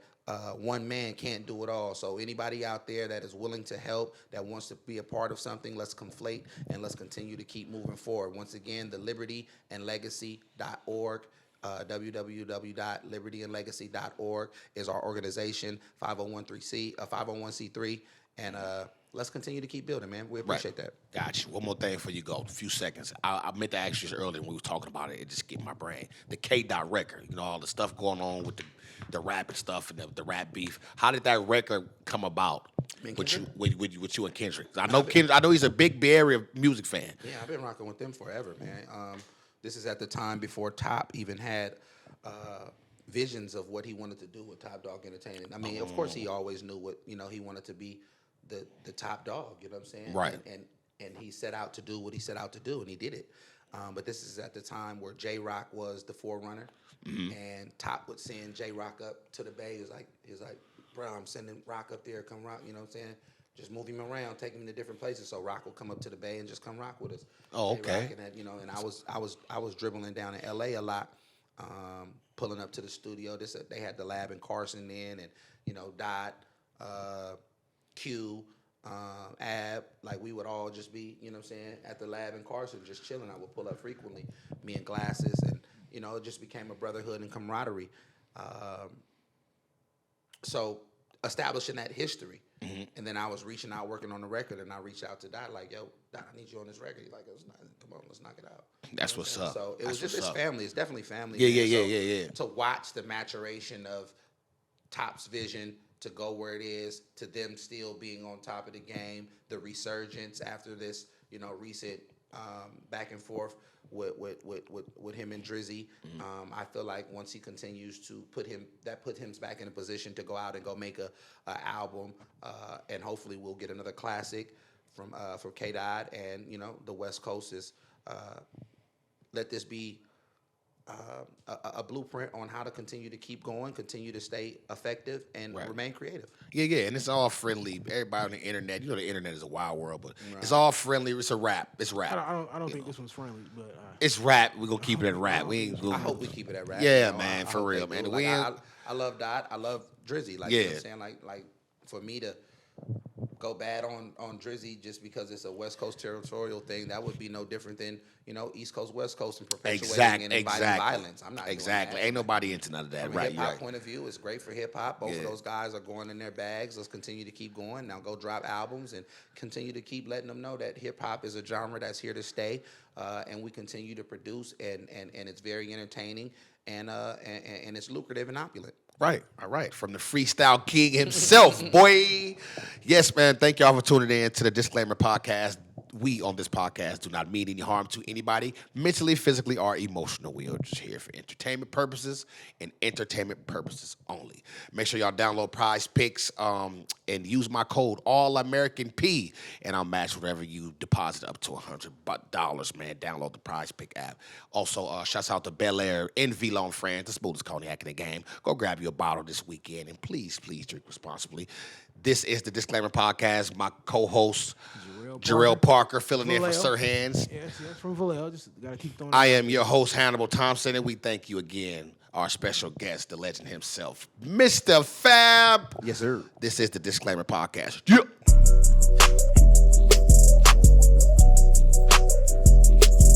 one man can't do it all. So anybody out there that is willing to help, that wants to be a part of something, let's conflate and let's continue to keep moving forward. Once again, the libertyandlegacy.org. www.libertyandlegacy.org is our organization, 501c3, and let's continue to keep building, man. We appreciate that. Got you. One more thing before you go. A few seconds. I meant to ask you this earlier when we were talking about it. It just skipped my brain. The K. Dot record. You know, all the stuff going on with the rap and stuff and the rap beef. How did that record come about with you and Kendrick? I know he's a big Bay Area music fan. Yeah, I've been rocking with them forever, man. This is at the time before Top even had visions of what he wanted to do with Top Dog Entertainment. I mean, of course, he always knew what, you know, he wanted to be the top dog, you know what I'm saying? Right. And he set out to do what he set out to do, and he did it. But this is at the time where J-Rock was the forerunner, and Top would send J-Rock up to the Bay. He was like, bro, I'm sending Rock up there, come rock, you know what I'm saying? Just move him around, take him to different places. So Rock will come up to the Bay and just come rock with us. Oh, okay. And that, you know, and I was dribbling down in LA a lot, pulling up to the studio. They had the lab in Carson then, and you know, Dot, Q, Ab, like we would all just be, you know what I'm saying, at the lab in Carson, just chilling. I would pull up frequently, me and Glasses, and you know, it just became a brotherhood and camaraderie. So establishing that history. And then I was reaching out, working on the record, and I reached out to Dot, like, yo, Dot, I need you on this record. He's like, come on, let's knock it out. That's what's up. So it was just, it's family. It's definitely family. Yeah. To watch the maturation of Top's vision to go where it is, to them still being on top of the game, the resurgence after this, you know, recent back and forth with him and Drizzy. I feel like once he continues to put him back in a position to go out and go make a album, and hopefully we'll get another classic from K-Dot, and you know the West Coast is let this be a blueprint on how to continue to keep going, continue to stay effective, and remain creative. Yeah, and it's all friendly. Everybody on the internet, you know, the internet is a wild world, but it's all friendly. It's a rap. It's rap. I don't think this one's friendly, but it's rap. We're gonna keep it at rap. We ain't gonna, I hope we keep it at rap. Yeah, you know? man, for real, man. Like, I love Dot. I love Drizzy. Like, you know what I'm saying? Like for me to go bad on Drizzy just because it's a West Coast territorial thing, that would be no different than, you know, East Coast, West Coast, and perpetuating and inviting violence. I'm not doing that. Ain't nobody into none of that. From a hip-hop point of view, it's great for hip-hop. Both of those guys are going in their bags. Let's continue to keep going. Now go drop albums and continue to keep letting them know that hip-hop is a genre that's here to stay, and we continue to produce, and it's very entertaining, and it's lucrative and opulent. Right, all right. From the freestyle king himself, boy. Yes, man. Thank y'all for tuning in to the Disclaimer Podcast. We on this podcast do not mean any harm to anybody, mentally, physically, or emotional. We are just here for entertainment purposes and entertainment purposes only. Make sure y'all download Prize Picks and use my code ALLAmericanP, and I'll match whatever you deposit up to $100, man. Download the Prize Pick app. Also, shouts out to Bel Air in Villon, France, the smoothest cognac in the game. Go grab you a bottle this weekend, and please drink responsibly. This is the Disclaimer Podcast. My co-host, Jarrell Parker, filling in for Sir Hands. Yes, from Vallejo. Just gotta keep throwing. I am your host, Hannibal Thompson, and we thank you again, our special guest, the legend himself, Mistah Fab. Yes, sir. This is the Disclaimer Podcast. Yeah.